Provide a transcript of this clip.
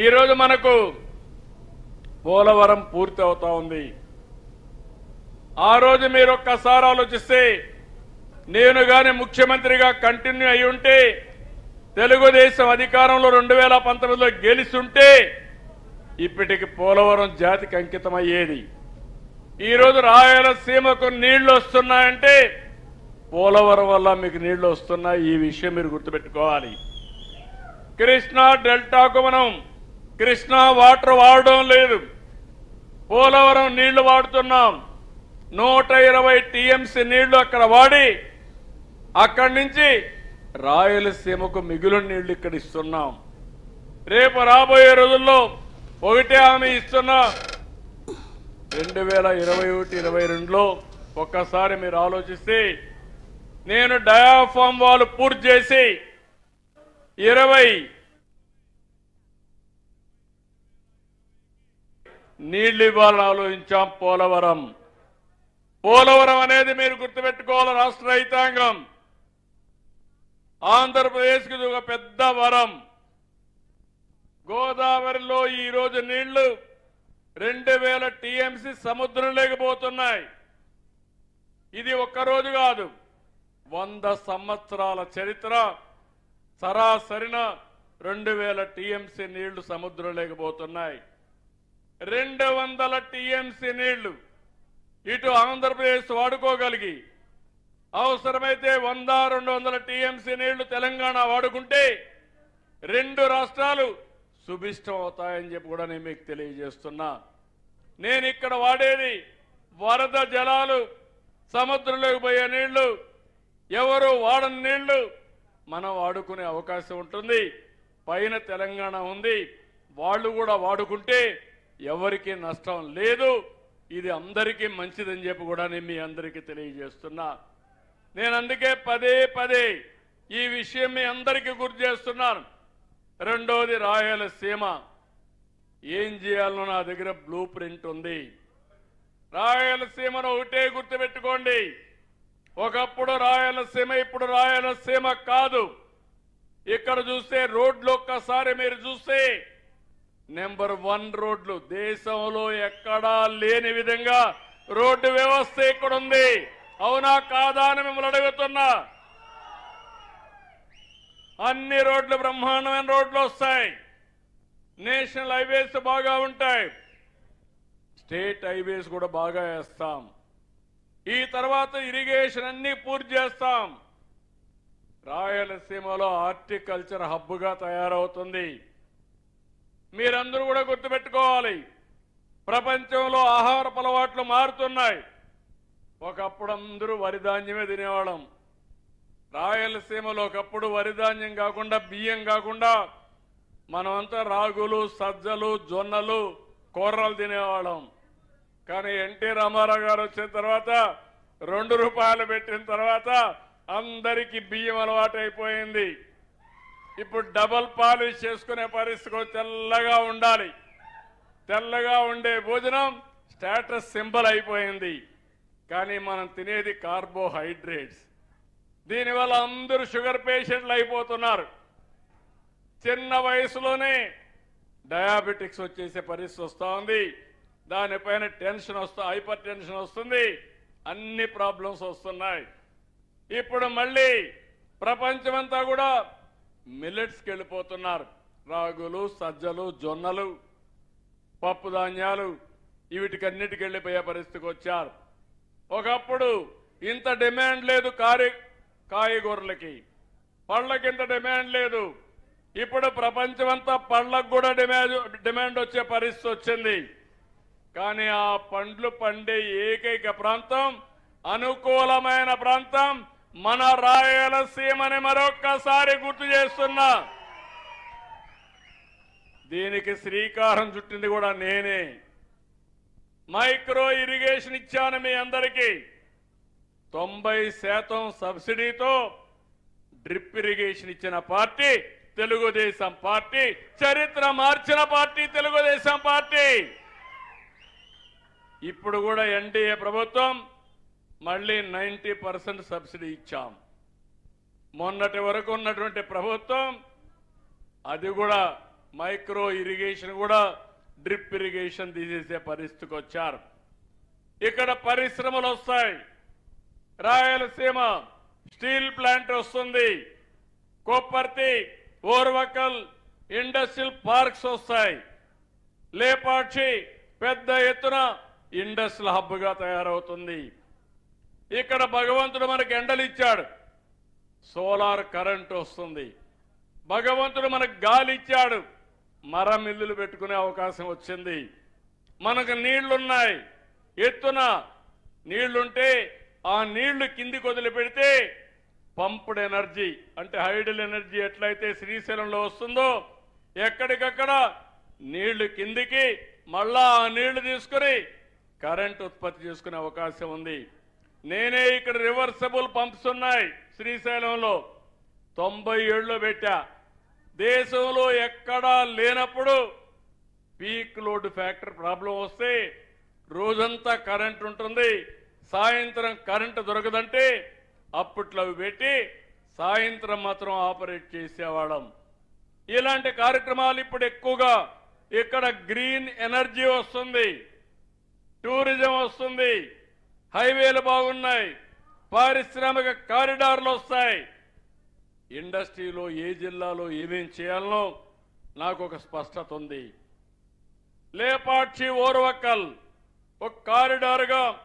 ఈరోజు మనకు పోలవరం పూర్తి అవుతా ఉంది. ఆ రోజు మీరు ఒక్కసారి ఆలోచిస్తే నేను గాని ముఖ్యమంత్రిగా కంటిన్యూ అయి ఉంటే తెలుగుదేశం అధికారంలో 2019లో గెలిచుంటే ఇప్పటికి పోలవరం జాతికి అంకితమయ్యేది. ఈరోజు రాయలసీమకు నీళ్లు వస్తున్నాయంటే పోలవరం వల్ల మీకు నీళ్లు వస్తున్నాయి. ఈ విషయం మీరు గుర్తుపెట్టుకోవాలి. కృష్ణా డెల్టాకు మనం కృష్ణా వాటర్ వాడడం లేదు, పోలవరం నీళ్లు వాడుతున్నాం. 120 టీఎంసీ నీళ్లు అక్కడ వాడి అక్కడి నుంచి రాయలసీమకు మిగులు నీళ్లు ఇక్కడ ఇస్తున్నాం. రేపు రాబోయే రోజుల్లో ఒకటే హామీ ఇస్తున్నా, 2021-22లో ఒక్కసారి మీరు ఆలోచిస్తే నేను డయాఫామ్ వాల్ పూర్తి చేసి 20 నీళ్లు ఇవ్వాలని ఆలోచించాం. పోలవరం అనేది మీరు గుర్తుపెట్టుకోవాలి. రాష్ట్ర రైతాంగం ఆంధ్రప్రదేశ్కి ఒక పెద్ద వరం. గోదావరిలో ఈ రోజు నీళ్లు 2000 టీఎంసీ సముద్రం లేకపోతున్నాయి. ఇది ఒక్కరోజు కాదు, 100 సంవత్సరాల చరిత్ర. సరాసరిన 2000 టీఎంసీ నీళ్లు సముద్రం లేకపోతున్నాయి. 200 టీఎంసీ నీళ్లు ఇటు ఆంధ్రప్రదేశ్ వాడుకోగలిగి అవసరమైతే 100-200 టీఎంసీ నీళ్లు తెలంగాణ వాడుకుంటే 2 రాష్ట్రాలు సుభిష్టం అవుతాయని చెప్పి కూడా నేను మీకు తెలియజేస్తున్నా. నేను ఇక్కడ వాడేది వరద జలాలు, సముద్రంలోకి పోయే నీళ్లు, ఎవరు వాడని నీళ్లు మనం వాడుకునే అవకాశం ఉంటుంది. పైన తెలంగాణ ఉంది, వాళ్ళు కూడా వాడుకుంటే ఎవరికి నష్టం లేదు. ఇది అందరికీ మంచిదని చెప్పి కూడా నేను మీ అందరికీ తెలియజేస్తున్నా. నేను అందుకే పదే ఈ విషయం మీ అందరికీ గుర్తు చేస్తున్నాను. రెండోది రాయలసీమ ఏం చేయాలనో నా దగ్గర బ్లూ ప్రింట్ ఉంది. రాయలసీమను ఒకటే గుర్తుపెట్టుకోండి, ఒకప్పుడు రాయలసీమ, ఇప్పుడు రాయలసీమ కాదు. ఇక్కడ చూస్తే రోడ్లు ఒక్కసారి మీరు చూస్తే నెంబర్ 1 రోడ్లు, దేశంలో ఎక్కడా లేని విధంగా రోడ్డు వ్యవస్థ ఇక్కడ ఉంది. అవునా కాదా అని మిమ్మల్ని అడుగుతున్నా. అన్ని రోడ్లు బ్రహ్మాండమైన రోడ్లు వస్తాయి. నేషనల్ హైవేస్ బాగా ఉంటాయి, స్టేట్ హైవేస్ కూడా బాగా వేస్తాం. ఈ తర్వాత ఇరిగేషన్ అన్ని పూర్తి చేస్తాం. రాయలసీమలో హార్టికల్చర్ హబ్గా తయారవుతుంది. మీరందరూ కూడా గుర్తుపెట్టుకోవాలి, ప్రపంచంలో ఆహారపు అలవాట్లు మారుతున్నాయి. ఒకప్పుడు అందరూ వరిధాన్యమే తినేవాళ్ళం. రాయలసీమలో ఒకప్పుడు వరిధాన్యం కాకుండా, బియ్యం కాకుండా మనమంతా రాగులు, సజ్జలు, జొన్నలు, కొర్రలు తినేవాళ్ళం. కానీ ఎన్టీ రామారావు గారు వచ్చిన తర్వాత 2 రూపాయలు పెట్టిన తర్వాత అందరికీ బియ్యం అలవాటు అయిపోయింది. ఇప్పుడు డబల్ పాలిష్ చేసుకునే పరిస్థితి, తెల్లగా ఉండాలి. తెల్లగా ఉండే భోజనం స్టేటస్ సింబల్ అయిపోయింది. కానీ మనం తినేది కార్బోహైడ్రేట్స్. దీనివల్ల అందరూ షుగర్ పేషెంట్లు అయిపోతున్నారు. చిన్న వయసులోనే డయాబెటిక్స్ వచ్చేసే పరిస్థితి వస్తూ ఉంది. దానిపైన టెన్షన్ హైపర్ టెన్షన్ వస్తుంది, అన్ని ప్రాబ్లమ్స్ వస్తున్నాయి. ఇప్పుడు మళ్ళీ ప్రపంచమంతా కూడా మిల్లెట్స్కి వెళ్ళిపోతున్నారు. రాగులు, సజ్జలు, జొన్నలు, పప్పు ధాన్యాలు, వీటికన్నిటికి వెళ్ళిపోయే పరిస్థితికి వచ్చారు. ఒకప్పుడు ఇంత డిమాండ్ లేదు కాయగూరలకి, పళ్ళకి ఇంత డిమాండ్ లేదు. ఇప్పుడు ప్రపంచమంతా పళ్ళకు కూడా డిమాండ్ వచ్చే పరిస్థితి వచ్చింది. కానీ ఆ పండ్లు పండే ఏకైక ప్రాంతం, అనుకూలమైన ప్రాంతం మన రాయలసీమని మరొక్కసారి గుర్తు చేస్తున్నా. దీనికి శ్రీకారం చుట్టింది కూడా నేనే. మైక్రో ఇరిగేషన్ ఇచ్చాను మీ అందరికీ. 90% సబ్సిడీతో డ్రిప్ ఇరిగేషన్ ఇచ్చిన పార్టీ తెలుగుదేశం పార్టీ. చరిత్ర మార్చిన పార్టీ తెలుగుదేశం పార్టీ. ఇప్పుడు కూడా ఎన్డీఏ ప్రభుత్వం మళ్ళీ 90% సబ్సిడీ ఇచ్చాం. మొన్నటి వరకు ఉన్నటువంటి ప్రభుత్వం అది కూడా మైక్రో ఇరిగేషన్ కూడా డ్రిప్ ఇరిగేషన్ తీసేసే పరిస్థితికి వచ్చారు. ఇక్కడ పరిశ్రమలు వస్తాయి. రాయలసీమ స్టీల్ ప్లాంట్ వస్తుంది. కొప్పర్తి, ఓర్వకల్ ఇండస్ట్రియల్ పార్క్స్ వస్తాయి. లేపాక్షి పెద్ద ఎత్తున ఇండస్ట్రియల్ హబ్ గా తయారవుతుంది. ఇక్కడ భగవంతుడు మనకు ఎండలు ఇచ్చాడు, సోలార్ కరెంట్ వస్తుంది. భగవంతుడు మనకు గాలి ఇచ్చాడు, మర మిల్లులు పెట్టుకునే అవకాశం వచ్చింది. మనకు నీళ్లున్నాయి, ఎత్తున నీళ్లుంటే ఆ నీళ్లు కిందికి వదిలిపెడితే పంప్డ్ ఎనర్జీ అంటే హైడల్ ఎనర్జీ ఎట్లయితే శ్రీశైలంలో వస్తుందో ఎక్కడికక్కడ నీళ్లు కిందికి మళ్ళా ఆ నీళ్లు తీసుకుని కరెంట్ ఉత్పత్తి చేసుకునే అవకాశం ఉంది. నేనే ఇక్కడ రివర్సబుల్ పంప్స్ ఉన్నాయి శ్రీశైలంలో 97లో పెట్టా. దేశంలో ఎక్కడా లేనప్పుడు పీక్ లోడ్ ఫ్యాక్టర్ ప్రాబ్లం వస్తే రోజంతా కరెంట్ ఉంటుంది, సాయంత్రం కరెంట్ దొరకదంటే అప్పట్లో అవి పెట్టి సాయంత్రం మాత్రం ఆపరేట్ చేసేవాళ్ళం. ఇలాంటి కార్యక్రమాలు ఇప్పుడు ఎక్కువగా ఇక్కడ గ్రీన్ ఎనర్జీ వస్తుంది, టూరిజం వస్తుంది, హైవేలు బాగున్నాయి, పారిశ్రామిక కారిడార్లు వస్తాయి. ఇండస్ట్రీలో ఏ జిల్లాలో ఏమేం చేయాలనో నాకు ఒక స్పష్టత ఉంది. లేపాక్షి ఓర్వకల్ ఒక కారిడార్గా